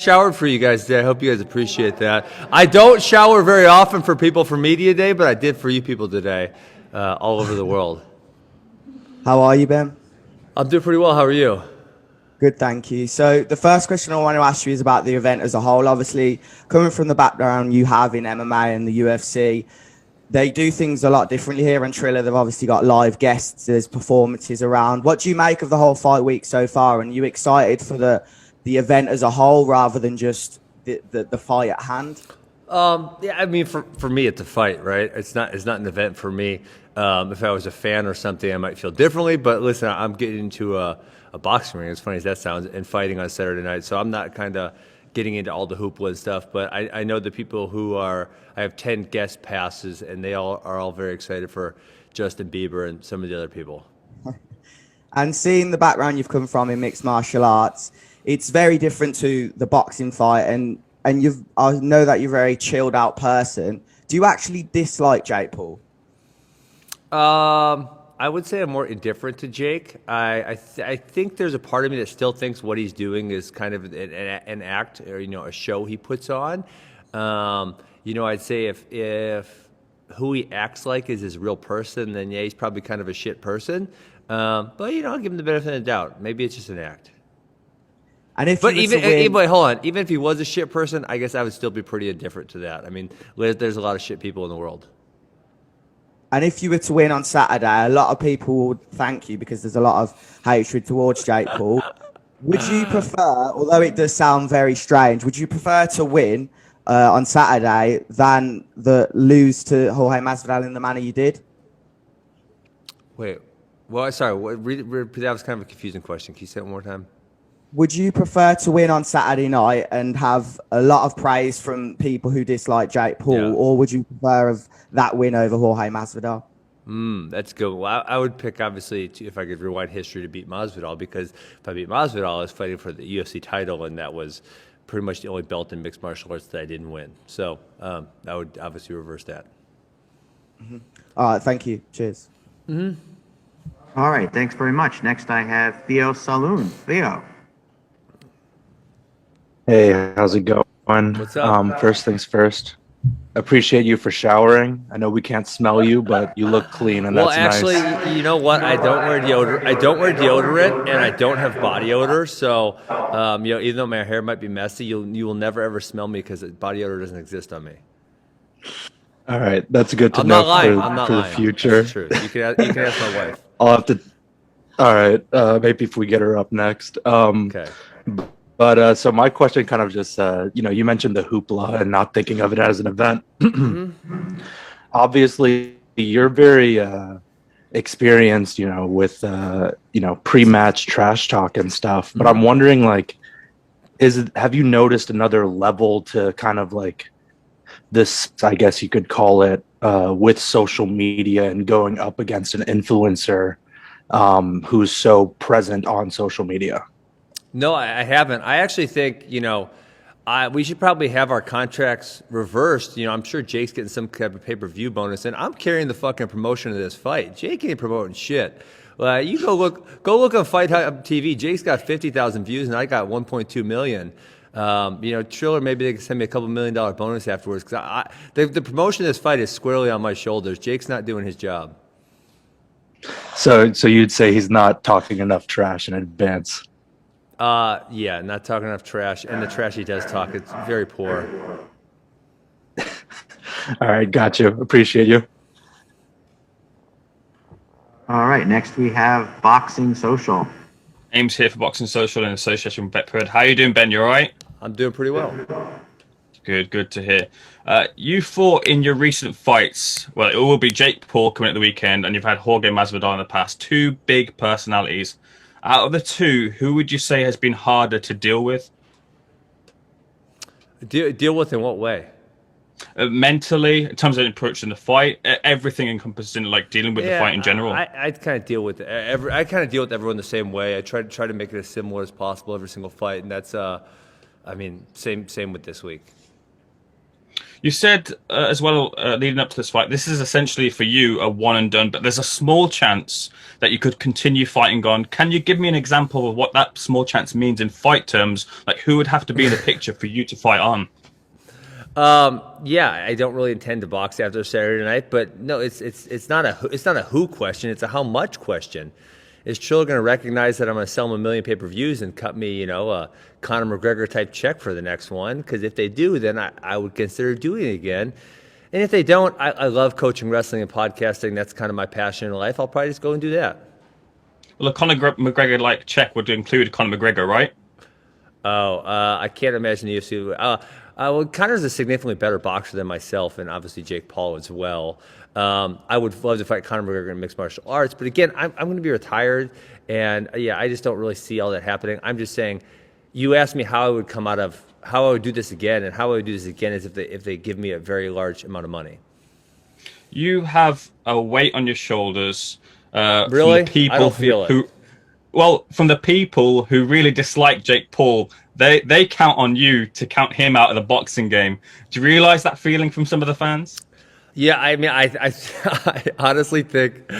Showered for you guys today. I hope you guys appreciate that. I don't shower very often for people for Media Day, but I did for you people today, all over the world. How are you, Ben? I'm doing pretty well. How are you? Good, thank you. So the first question I want to ask you is about the event as a whole. Obviously, coming from the background you have in MMA and the UFC, they do things a lot differently here. And Triller, they've obviously got live guests, there's performances around. What do you make of the whole fight week so far? And are you excited for the event as a whole rather than just the fight at hand? Yeah, I mean, for me, it's a fight, right? It's not an event for me. If I was a fan or something, I might feel differently. But listen, I'm getting into a boxing ring, as funny as that sounds, and fighting on Saturday night. So I'm not kind of getting into all the hoopla and stuff. But I know the people who are. I have 10 guest passes, and they are all very excited for Justin Bieber and some of the other people. And seeing the background you've come from in mixed martial arts, it's very different to the boxing fight. And I know that you're a very chilled out person. Do you actually dislike Jake Paul? I would say I'm more indifferent to Jake. I think there's a part of me that still thinks what he's doing is kind of an act or a show he puts on. I'd say if who he acts like is his real person, then yeah, he's probably kind of a shit person. But I'll give him the benefit of the doubt. Maybe it's just an act. And if but hold on, even if he was a shit person, I guess I would still be pretty indifferent to that. I mean, there's a lot of shit people in the world. And if you were to win on Saturday, a lot of people would thank you because there's a lot of hatred towards Jake Paul. Would you prefer, although it does sound very strange, would you prefer to win on Saturday than lose to Jorge Masvidal in the manner you did? Wait, well, sorry, that was kind of a confusing question. Can you say it one more time? Would you prefer to win on Saturday night and have a lot of praise from people who dislike Jake Paul, or would you prefer that win over Jorge Masvidal? That's good. Well, I would pick, obviously, if I could rewind history, to beat Masvidal, because if I beat Masvidal, I was fighting for the UFC title, and that was pretty much the only belt in mixed martial arts that I didn't win. So I would obviously reverse that. Mm-hmm. All right, thank you. Cheers. Mm-hmm. All right, thanks very much. Next, I have Theo Saloon. Theo. Hey, how's it going? What's up? First things first. Appreciate you for showering. I know we can't smell you, but you look clean, and that's nice. Well, actually, you know what? I don't wear deodorant, and I don't have body odor. So, even though my hair might be messy, you will never ever smell me because body odor doesn't exist on me. All right, that's good to I'm know not lying. for the future. That's true. You can ask my wife. I'll have to. All right, maybe if we get her up next. Okay. But so my question kind of just, you mentioned the hoopla and not thinking of it as an event. Mm-hmm. Obviously, you're very experienced, with, pre-match trash talk and stuff. But I'm wondering, have you noticed another level to kind of this, I guess you could call it, with social media and going up against an influencer who's so present on social media? No, I haven't. I actually think, we should probably have our contracts reversed. I'm sure Jake's getting some kind of pay-per-view bonus, and I'm carrying the fucking promotion of this fight. Jake ain't promoting shit. You go look on Fight Hub TV. Jake's got 50,000 views, and I got 1.2 million. Triller, maybe they can send me a couple $1 million bonus afterwards, because the promotion of this fight is squarely on my shoulders. Jake's not doing his job. So you'd say he's not talking enough trash in advance? Yeah, not talking enough trash, and the trash he does talk, it's very poor. All right, got you. Appreciate you. All right, next we have Boxing Social. Ames here for Boxing Social in association with Betfred. How you doing, Ben? You all right? I'm doing pretty well. Good to hear. You fought in your recent fights. Well, it will be Jake Paul coming at the weekend, and you've had Jorge Masvidal in the past. Two big personalities. Out of the two, who would you say has been harder to deal with? Deal with in what way? Mentally, in terms of approaching the fight, everything encompassing dealing with the fight in general. I kind of deal with I kind of deal with everyone the same way. I try to make it as similar as possible every single fight, and that's same with this week. You said as well, leading up to this fight, this is essentially for you a one and done, but there's a small chance that you could continue fighting on. Can you give me an example of what that small chance means in fight terms? Like, who would have to be in the picture for you to fight on? Yeah, I don't really intend to box after Saturday night, but no, it's not a who question, it's a how much question. Is Trill going to recognize that I'm going to sell them 1 million pay-per-views and cut me, a Conor McGregor type check for the next one? Because if they do, then I would consider doing it again. And if they don't, I love coaching wrestling and podcasting. That's kind of my passion in life. I'll probably just go and do that. Well, a Conor McGregor-like check would include Conor McGregor, right? I can't imagine the UFC. Well, Conor's a significantly better boxer than myself, and obviously Jake Paul as well. I would love to fight Conor McGregor in mixed martial arts, but again, I'm going to be retired, and I just don't really see all that happening. I'm just saying, you asked me how I would how I would do this again, and how I would do this again is if they give me a very large amount of money. You have a weight on your shoulders. Really? From the people I don't feel it. Well, from the people who really dislike Jake Paul, they count on you to count him out of the boxing game. Do you realize that feeling from some of the fans? Yeah, I mean, I honestly think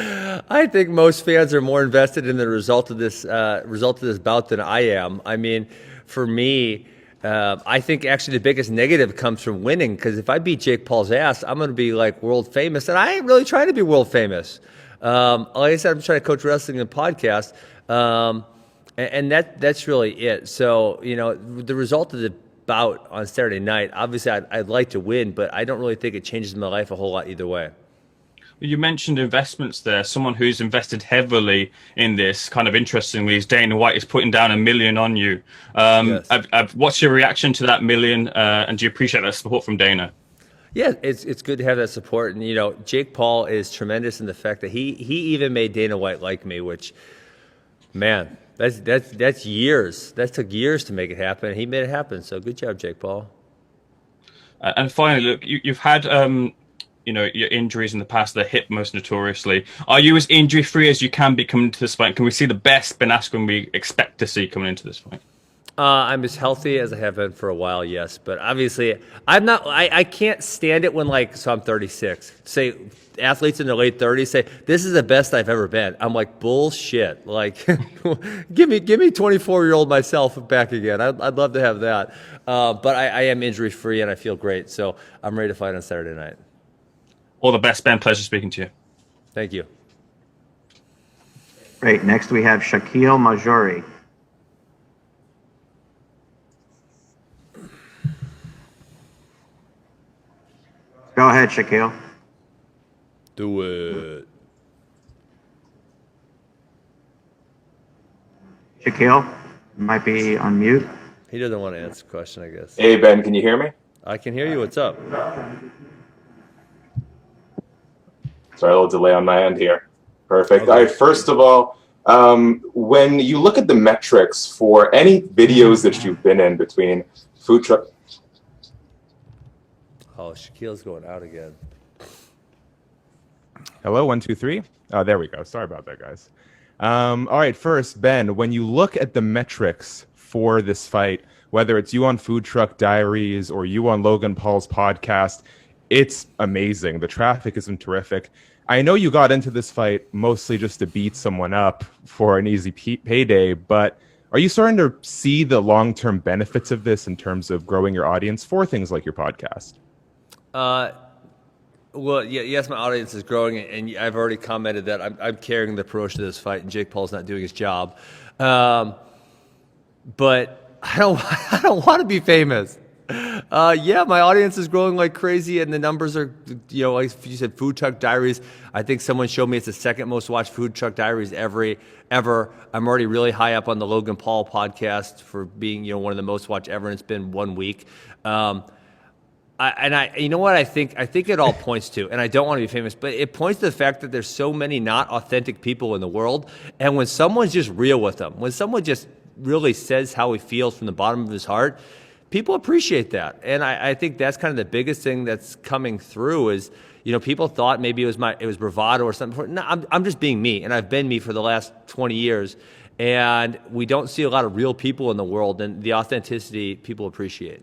most fans are more invested in the result of this bout than I am. I mean, for me, I think actually the biggest negative comes from winning, because if I beat Jake Paul's ass, I'm going to be like world famous, and I ain't really trying to be world famous. Like I said, I'm trying to coach wrestling and podcast, and that's really it. So the result of the bout on Saturday night, obviously I'd like to win, but I don't really think it changes my life a whole lot either way. You mentioned investments there. Someone who's invested heavily in this, kind of interestingly, is Dana White is putting down $1 million on you. Yes. What's your reaction to that $1 million, and do you appreciate that support from Dana? Yeah, it's good to have that support, and Jake Paul is tremendous in the fact that he even made Dana White like me, which, man, that's years. That took years to make it happen. He made it happen. So good job, Jake Paul. And finally, look, you've had your injuries in the past, the hip most notoriously. Are you as injury free as you can be coming into this fight? Can we see the best Ben Askren we expect to see coming into this fight? I'm as healthy as I have been for a while, yes. But obviously, I'm not. I can't stand it when so I'm 36. Say athletes in their late 30s say this is the best I've ever been. I'm like, bullshit. Like, give me 24-year-old myself back again. I'd love to have that. But I am injury free and I feel great. So I'm ready to fight on Saturday night. All the best, Ben. Pleasure speaking to you. Thank you. Great. Next, we have Shaquille Majori. Go ahead, Shaquille. Do it. Shaquille, you might be on mute. He doesn't want to answer the question, I guess. Hey, Ben, can you hear me? I can hear you. What's up? Sorry, a little delay on my end here. Perfect. Okay. All right, first of all, when you look at the metrics for any videos that you've been in between food truck... Oh, Shaquille's going out again. Hello, 1, 2, 3. Oh, there we go. Sorry about that, guys. All right, first, Ben, when you look at the metrics for this fight, whether it's you on Food Truck Diaries or you on Logan Paul's podcast, it's amazing. The traffic has been terrific. I know you got into this fight mostly just to beat someone up for an easy payday, but are you starting to see the long-term benefits of this in terms of growing your audience for things like your podcast? Well, yes, my audience is growing, and I've already commented that I'm carrying the promotion of this fight, and Jake Paul's not doing his job. But I don't want to be famous. Yeah, my audience is growing like crazy, and the numbers are, like you said, Food Truck Diaries. I think someone showed me it's the second most watched Food Truck Diaries ever. I'm already really high up on the Logan Paul podcast for being, one of the most watched ever, and it's been 1 week. You know what I think it all points to, and I don't want to be famous, but it points to the fact that there's so many not authentic people in the world, and when someone's just real with them, when someone just really says how he feels from the bottom of his heart, people appreciate that. And I think that's kind of the biggest thing that's coming through is, people thought maybe it was bravado or something. No, I'm just being me, and I've been me for the last 20 years, and we don't see a lot of real people in the world, and the authenticity people appreciate.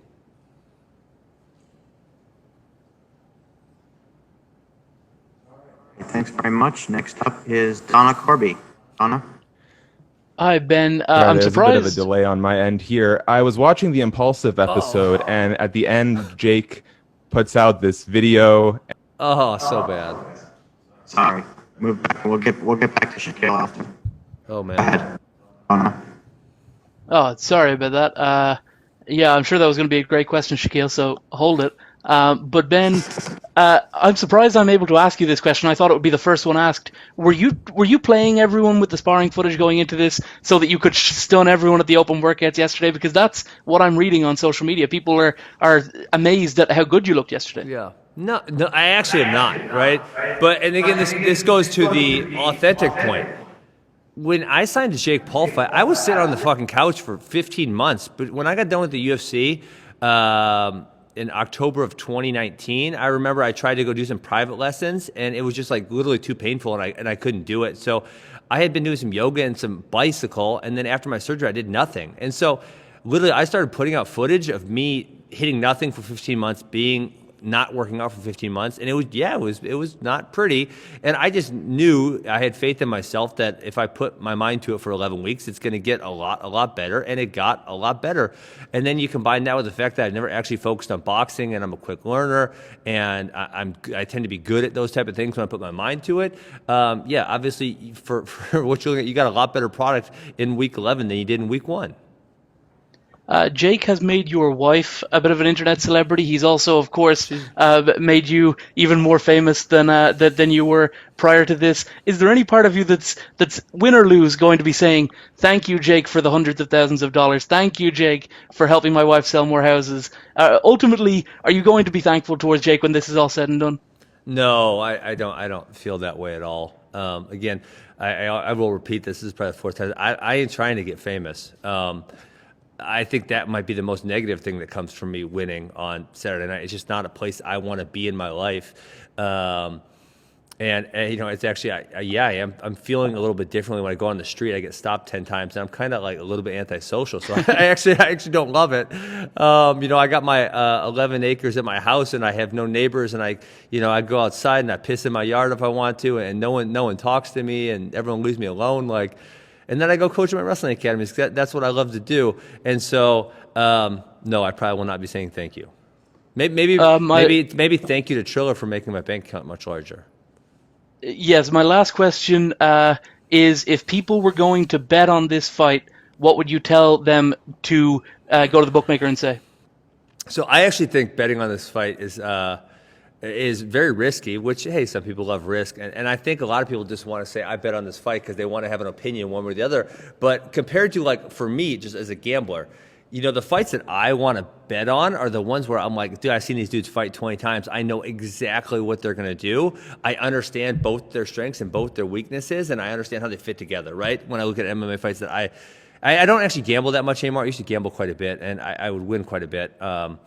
Thanks very much. Next up is Donna Corby. Donna? Hi, Ben. Sorry, I'm there's a bit of a surprised. delay on my end here. I was watching the Impulsive episode, and at the end, Jake puts out this video. Oh, so bad. Sorry. Move back. We'll get back to Shaquille after. Oh Go man. ahead, Donna. Oh, sorry about that. Yeah, I'm sure that was going to be a great question, Shaquille, so hold it. But Ben, I'm surprised I'm able to ask you this question. I thought it would be the first one asked. Were you playing everyone with the sparring footage going into this so that you could stun everyone at the open workouts yesterday? Because that's what I'm reading on social media. People are amazed at how good you looked yesterday. Yeah. No, I actually am not, right? But and again, this goes to the authentic point. When I signed the Jake Paul fight, I was sitting on the fucking couch for 15 months. But when I got done with the UFC in October of 2019, I remember I tried to go do some private lessons, and it was just like literally too painful, and I couldn't do it. So I had been doing some yoga and some bicycle, and then after my surgery, I did nothing. And so literally, I started putting out footage of me hitting nothing for 15 months, being not working out for 15 months, and it was not pretty. And I just knew, I had faith in myself that if I put my mind to it for 11 weeks, it's going to get a lot better, and it got a lot better. And then you combine that with the fact that I've never actually focused on boxing, and I'm a quick learner, and I tend to be good at those type of things when I put my mind to it. Yeah, obviously for what you're looking at, you got a lot better product in week 11 than you did in week 1. Jake has made your wife a bit of an internet celebrity. He's also, of course, made you even more famous than you were prior to this. Is there any part of you that's win or lose going to be saying, "Thank you, Jake, for the hundreds of thousands of dollars. Thank you, Jake, for helping my wife sell more houses"? Ultimately, are you going to be thankful towards Jake when this is all said and done? No, I don't feel that way at all. Again, I will repeat this. This is probably the fourth time. I ain't trying to get famous. I think that might be the most negative thing that comes from me winning on Saturday night. It's just not a place I want to be in my life. And you know, it's actually, I am. I'm feeling a little bit differently when I go on the street. I get stopped 10 times, and I'm kind of like a little bit antisocial. So I actually don't love it. You know, I got my 11 acres at my house, and I have no neighbors. And I go outside and I piss in my yard if I want to, and no one talks to me, and everyone leaves me alone. And then I go coach at my wrestling academies. That's what I love to do. And so, no, I probably will not be saying thank you. Maybe thank you to Triller for making my bank account much larger. Yes, my last question is, if people were going to bet on this fight, what would you tell them to go to the bookmaker and say? So I actually think betting on this fight is very risky, which, hey, some people love risk. And I think a lot of people just want to say, I bet on this fight because they want to have an opinion one way or the other. But compared to, like, for me, just as a gambler, you know, the fights that I want to bet on are the ones where I'm like, dude, I've seen these dudes fight 20 times. I know exactly what they're going to do. I understand both their strengths and both their weaknesses, and I understand how they fit together, right? When I look at MMA fights that I don't actually gamble that much anymore. I used to gamble quite a bit, and I would win quite a bit. But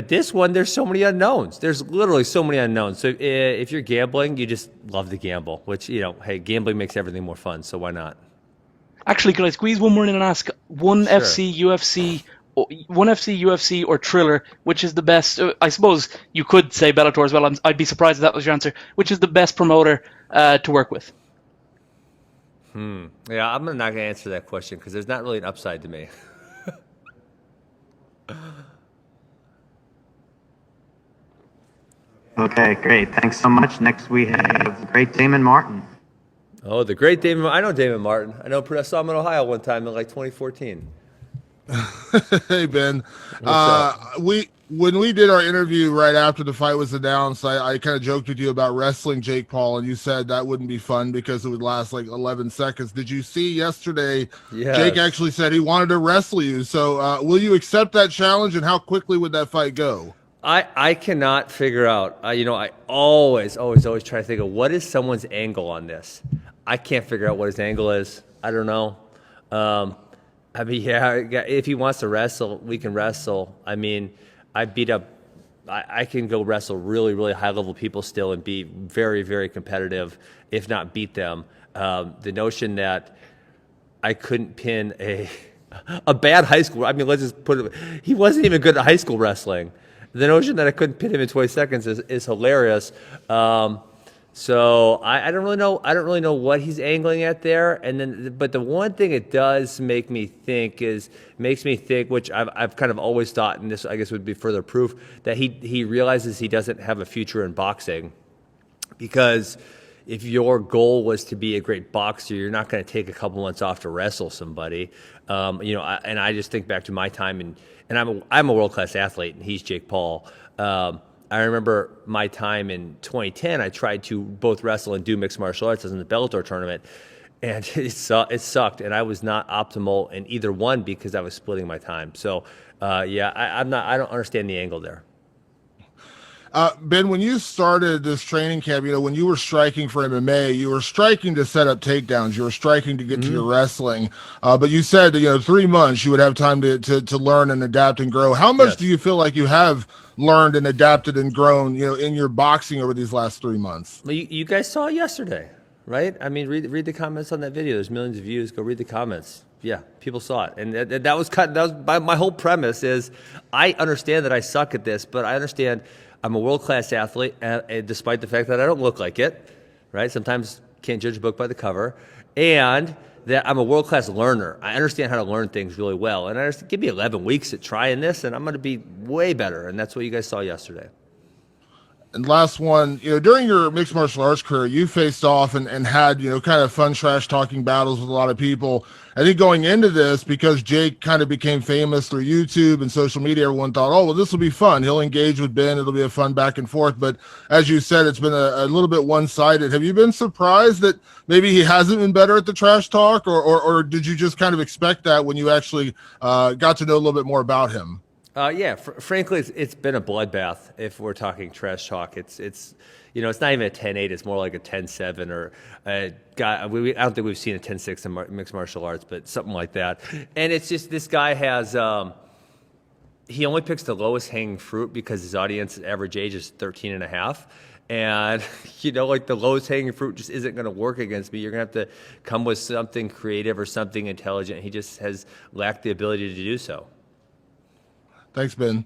this one, there's so many unknowns. There's literally so many unknowns. So if you're gambling, you just love to gamble, which, you know, hey, gambling makes everything more fun, so why not? Actually, could I squeeze one more in and ask one Sure. UFC, UFC, or Triller, which is the best? I suppose you could say Bellator as well. I'd be surprised if that was your answer. Which is the best promoter to work with? Yeah, I'm not going to answer that question because there's not really an upside to me. Okay, great. Thanks so much. Next, we have the great Damon Martin. Oh, the great Damon. I know Damon Martin. I saw him in Ohio one time in like 2014. Hey Ben, up? when we did our interview right after the fight was announced, I kind of joked with you about wrestling Jake Paul, and you said that wouldn't be fun because it would last like 11 seconds. Did you see yesterday? Yes. Jake actually said he wanted to wrestle you. So will you accept that challenge, and how quickly would that fight go? I cannot figure out. You know, I always try to think of what is someone's angle on this. I can't figure out what his angle is. I don't know. I mean, yeah, if he wants to wrestle, we can wrestle. I mean, I can go wrestle really, really high-level people still and be very, very competitive, if not beat them. The notion that I couldn't pin a bad high school, I mean, let's just put it, he wasn't even good at high school wrestling. The notion that I couldn't pin him in 20 seconds is hilarious. So I don't really know. I don't really know what he's angling at there. And then, but the one thing it does makes me think, which I've kind of always thought, and this I guess would be further proof that he realizes he doesn't have a future in boxing, because if your goal was to be a great boxer, you're not going to take a couple months off to wrestle somebody. And I just think back to my time, and I'm a world class athlete, and he's Jake Paul. I remember my time in 2010. I tried to both wrestle and do mixed martial arts as in the Bellator tournament, and it sucked, and I was not optimal in either one because I was splitting my time. So, I don't understand the angle there. Ben, when you started this training camp, when you were striking for MMA, you were striking to set up takedowns. You were striking to get to your wrestling. But you said, 3 months you would have time to learn and adapt and grow. How much do you feel like you have learned and adapted and grown, in your boxing over these last 3 months? Well, you guys saw it yesterday, right? I mean, read the comments on that video. There's millions of views. Go read the comments. Yeah, people saw it, and that was my whole premise is I understand that I suck at this, but I understand I'm a world-class athlete, despite the fact that I don't look like it, right? Sometimes can't judge a book by the cover, and that I'm a world-class learner. I understand how to learn things really well, and give me 11 weeks at trying this, and I'm going to be way better, and that's what you guys saw yesterday. And last one, during your mixed martial arts career, you faced off and had, kind of fun trash talking battles with a lot of people. I think going into this, because Jake kind of became famous through YouTube and social media, everyone thought, oh, well, this will be fun. He'll engage with Ben. It'll be a fun back and forth. But as you said, it's been a little bit one-sided. Have you been surprised that maybe he hasn't been better at the trash talk, or did you just kind of expect that when you actually got to know a little bit more about him? Frankly, it's been a bloodbath. If we're talking trash talk, it's not even a 10-8. It's more like a 10-7 or I don't think we've seen a 10-6 in mixed martial arts, but something like that. And it's just this guy has he only picks the lowest hanging fruit because his audience average age is 13 and a half. And, like the lowest hanging fruit just isn't going to work against me. You're going to have to come with something creative or something intelligent. He just has lacked the ability to do so. Thanks, Ben.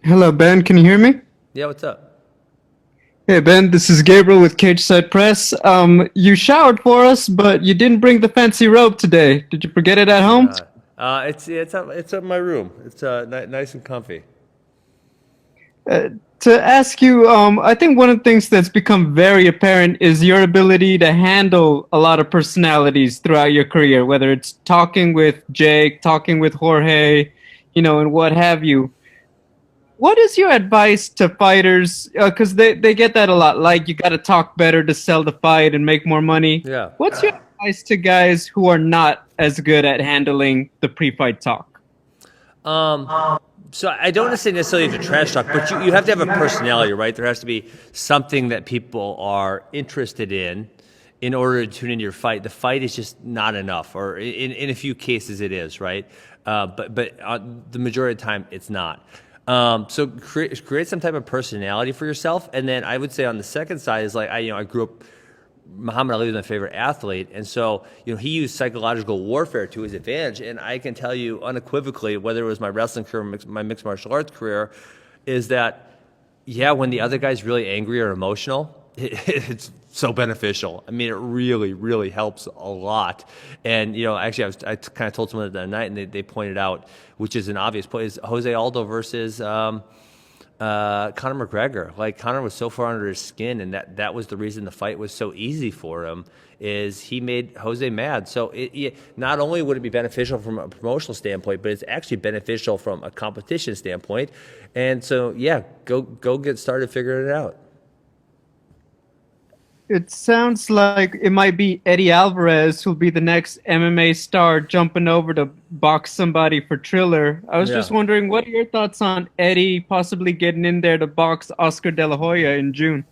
Hello, Ben. Can you hear me? Yeah, what's up? Hey, Ben. This is Gabriel with Cage Side Press. You showered for us, but you didn't bring the fancy robe today. Did you forget it at home? It's up in my room. It's nice and comfy. To ask you, I think one of the things that's become very apparent is your ability to handle a lot of personalities throughout your career, whether it's talking with Jake, talking with Jorge, and what have you. What is your advice to fighters? Because they get that a lot. Like, you got to talk better to sell the fight and make more money. Yeah. What's your advice to guys who are not as good at handling the pre-fight talk? So I don't necessarily have to trash talk, but you have to have a personality, right? There has to be something that people are interested in order to tune into your fight. The fight is just not enough, or in a few cases it is, right? But the majority of the time it's not. So create some type of personality for yourself, and then I would say on the second side is like I grew up. Muhammad Ali was my favorite athlete, and so he used psychological warfare to his advantage. And I can tell you unequivocally, whether it was my wrestling career or my mixed martial arts career, is that when the other guy's really angry or emotional, it's so beneficial. I mean, it really, really helps a lot. And actually, I kind of told someone the other night, and they pointed out, which is an obvious point, is Jose Aldo versus Conor McGregor. Like, Conor was so far under his skin, and that was the reason the fight was so easy for him, is he made Jose mad. So not only would it be beneficial from a promotional standpoint, but it's actually beneficial from a competition standpoint. And so, go get started figuring it out. It sounds like it might be Eddie Alvarez who'll be the next MMA star jumping over to box somebody for Triller. I was just wondering, what are your thoughts on Eddie possibly getting in there to box Oscar De La Hoya in June?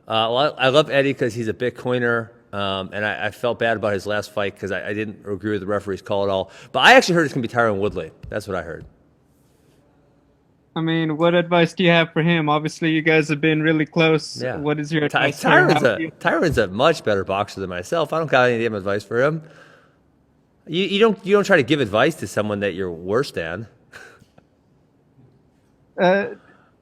Well, I love Eddie because he's a Bitcoiner, and I felt bad about his last fight because I didn't agree with the referee's call at all. But I actually heard it's going to be Tyron Woodley. That's what I heard. I mean, what advice do you have for him? Obviously, you guys have been really close. Yeah. What is your advice for him? Tyron's a much better boxer than myself. I don't got any damn advice for him. You don't try to give advice to someone that you're worse than.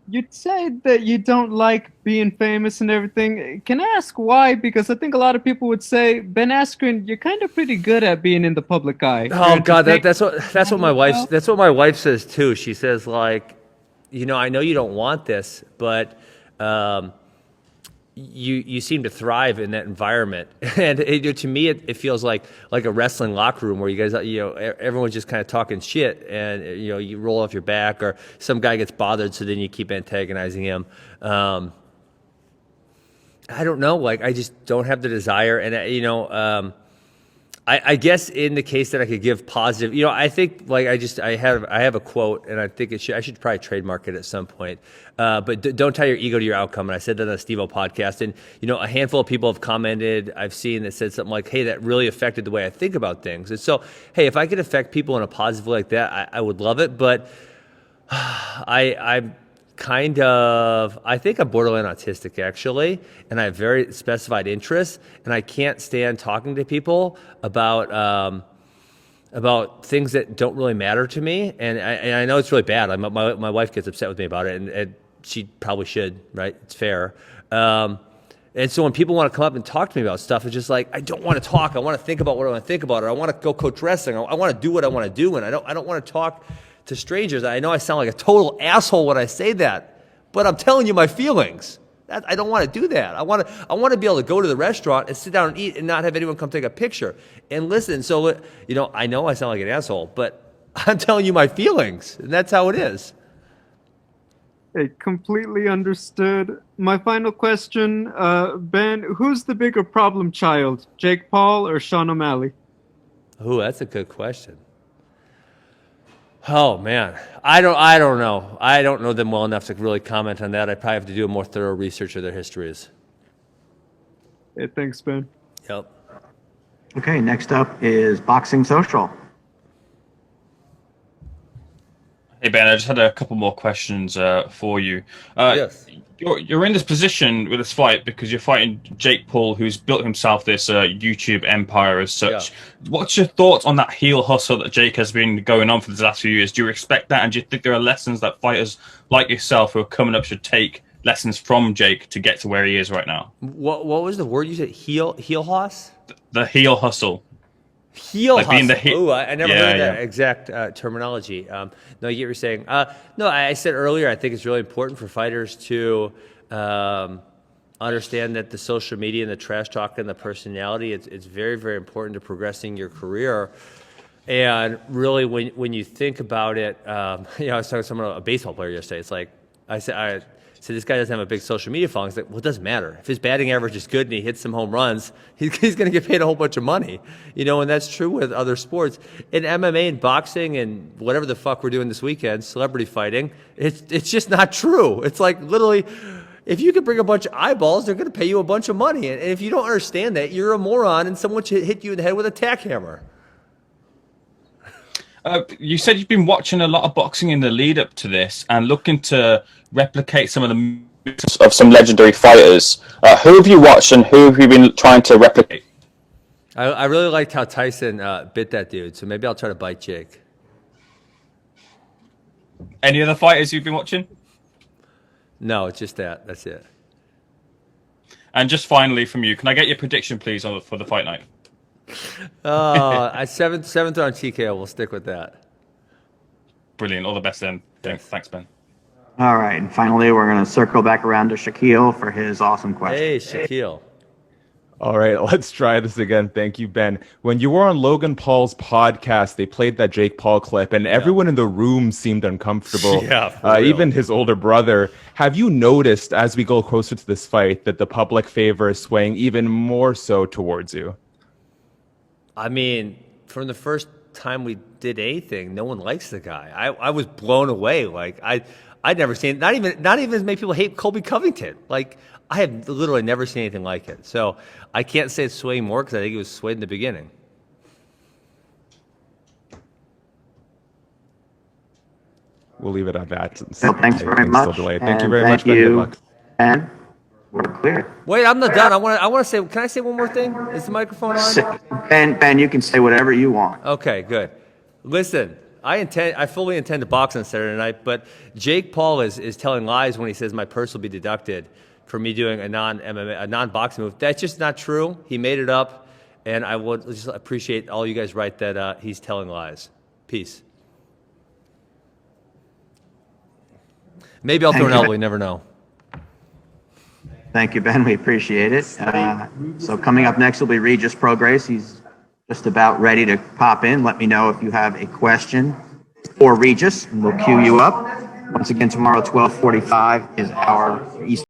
You'd say that you don't like being famous and everything. Can I ask why? Because I think a lot of people would say, Ben Askren, you're kind of pretty good at being in the public eye. Oh God, that's what my wife says too. She says like, I know you don't want this, but you seem to thrive in that environment, and to me it feels like a wrestling locker room where you guys everyone's just kind of talking shit, and you roll off your back, or some guy gets bothered, so then you keep antagonizing him. I don't know, like I just don't have the desire, and I guess in the case that I could give positive, I think like I have a quote, and I think I should probably trademark it at some point. But don't tie your ego to your outcome. And I said that on the Steve-O podcast, and a handful of people have commented. I've seen that said something like, "Hey, that really affected the way I think about things." And so, hey, if I could affect people in a positive way like that, I would love it. But I'm I think I'm borderline autistic actually, and I have very specified interests, and I can't stand talking to people about things that don't really matter to me. And I know it's really bad. My wife gets upset with me about it, and she probably should, right? It's fair. And so when people want to come up and talk to me about stuff, it's just like, I don't want to talk. I want to think about what I want to think about, or I want to go coach wrestling. I want to do what I want to do, and I don't want to talk to strangers. I know I sound like a total asshole when I say that, but I'm telling you my feelings. I don't want to do that. I want to be able to go to the restaurant and sit down and eat and not have anyone come take a picture and listen. So, I know I sound like an asshole, but I'm telling you my feelings, and that's how it is. Hey, completely understood. My final question, Ben, who's the bigger problem child, Jake Paul or Sean O'Malley? Ooh, that's a good question. Oh man, I don't know. I don't know them well enough to really comment on that. I probably have to do a more thorough research of their histories. Hey, thanks, Ben. Yep. Okay, next up is Boxing Social. Hey Ben, I just had a couple more questions for you. Yes. You're in this position with this fight because you're fighting Jake Paul, who's built himself this YouTube empire as such. Yeah. What's your thoughts on that heel hustle that Jake has been going on for the last few years? Do you expect that, and do you think there are lessons that fighters like yourself who are coming up should take lessons from Jake to get to where he is right now? What was the word you said? Heel hoss? The heel hustle. Heel like hustle. I never heard that exact terminology. No, I get what you're saying. No, I said earlier, I think it's really important for fighters to understand that the social media and the trash talk and the personality, it's very, very important to progressing your career. And really, when you think about it, I was talking to someone, a baseball player yesterday. It's like, I said, this guy doesn't have a big social media following. It's like, well, it doesn't matter. If his batting average is good and he hits some home runs, he's going to get paid a whole bunch of money. And that's true with other sports. In MMA and boxing and whatever the fuck we're doing this weekend, celebrity fighting, it's just not true. It's like literally, if you could bring a bunch of eyeballs, they're going to pay you a bunch of money. And if you don't understand that, you're a moron and someone should hit you in the head with a tack hammer. You said you've been watching a lot of boxing in the lead up to this and looking to replicate some of the moves of some legendary fighters. Who have you watched and who have you been trying to replicate? I really liked how Tyson bit that dude, so maybe I'll try to bite Jake. Any other fighters you've been watching? No, it's just that. That's it. And just finally from you, can I get your prediction, please, for the fight night? Seventh round TKO. We'll stick with that. Brilliant. All the best then. Thanks, Ben. All right, and finally, we're going to circle back around to Shaquille for his awesome question. Hey, Shaquille. All right, let's try this again. Thank you, Ben. When you were on Logan Paul's podcast, they played that Jake Paul clip, and everyone in the room seemed uncomfortable. Yeah, even his older brother. Have you noticed, as we go closer to this fight, that the public favor is swaying even more so towards you? I mean, from the first time we did anything, no one likes the guy. I was blown away. Like I'd never seen, not even as many people hate Colby Covington. Like I have literally never seen anything like it. So I can't say it's swaying more because I think it was swayed in the beginning. we'll leave it at that. Since Phil, thanks very things much. Still delayed. Thank you And very much, Ben. Good luck. And we're clear. Wait, I'm not done. I want to say. Can I say one more thing? Is the microphone on? Ben, you can say whatever you want. Okay, good. Listen, I fully intend to box on Saturday night, but Jake Paul is telling lies when he says my purse will be deducted for me doing a non-boxing move. That's just not true. He made it up, and I would just appreciate all you guys write that he's telling lies. Peace. Maybe I'll throw an elbow. You never know. Thank you, Ben. We appreciate it. So coming up next will be Regis Prograis. He's just about ready to pop in. Let me know if you have a question for Regis, and we'll queue you up. Once again, tomorrow, 12:45 is our Eastern.